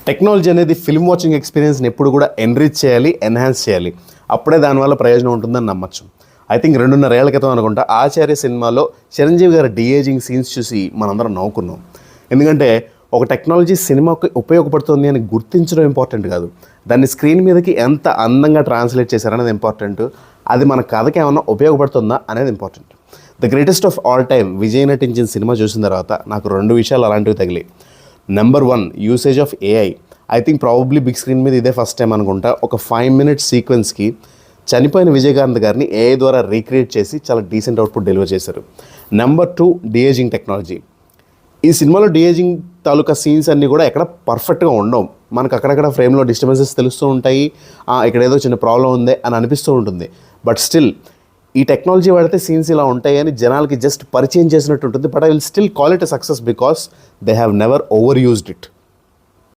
Technology అనేది film watching ఎక్స్పీరియన్స్ని ఎప్పుడు కూడా ఎన్రిచ్ చేయాలి, ఎన్హాన్స్ చేయాలి. అప్పుడే దానివల్ల ప్రయోజనం ఉంటుందని నమ్మచ్చు. ఐ థింక్ 2.5 ఏళ్ల క్రితం అనుకుంటా ఆచార్య సినిమాలో చిరంజీవి గారి డీఏజింగ్ సీన్స్ చూసి మనందరం నవ్వుకున్నాం. ఎందుకంటే ఒక టెక్నాలజీ సినిమాకి ఉపయోగపడుతుంది అని గుర్తించడం ఇంపార్టెంట్ కాదు, దాన్ని స్క్రీన్ మీదకి ఎంత అందంగా ట్రాన్స్లేట్ చేశారనేది ఇంపార్టెంట్. అది మన కథకి ఏమన్నా ఉపయోగపడుతుందా అనేది important. The greatest of all time Vijay నటించిన సినిమా చూసిన తర్వాత నాకు 2 విషయాలు అలాంటివి తగిలాయి. Number 1, usage of AI. I think probably big screen మీద ఇదే ఫస్ట్ టైం అనుకుంటా. ఒక 5 minute సీక్వెన్స్కి చనిపోయిన విజయకాంత్ గారిని ఏఐ ద్వారా రీక్రియేట్ చేసి చాలా డీసెంట్ అవుట్పుట్ డెలివర్ చేశారు. Number 2, deaging technology. ఈ సినిమాలో డీఏజింగ్ తాలూకా సీన్స్ అన్నీ కూడా ఎక్కడ పర్ఫెక్ట్గా ఉండవు. మనకు అక్కడక్కడ ఫ్రేమ్లో డిస్టర్బెన్సెస్ తెలుస్తూ ఉంటాయి, ఇక్కడ ఏదో చిన్న ప్రాబ్లం ఉంది అని అనిపిస్తూ ఉంటుంది. బట్ స్టిల్ ఈ టెక్నాలజీ వాడితే సీన్స్ ఇలా ఉంటాయి అని జనాలకి జస్ట్ పరిచయం చేసినట్టు ఉంటుంది. But I will still call it a success because they have never over used it.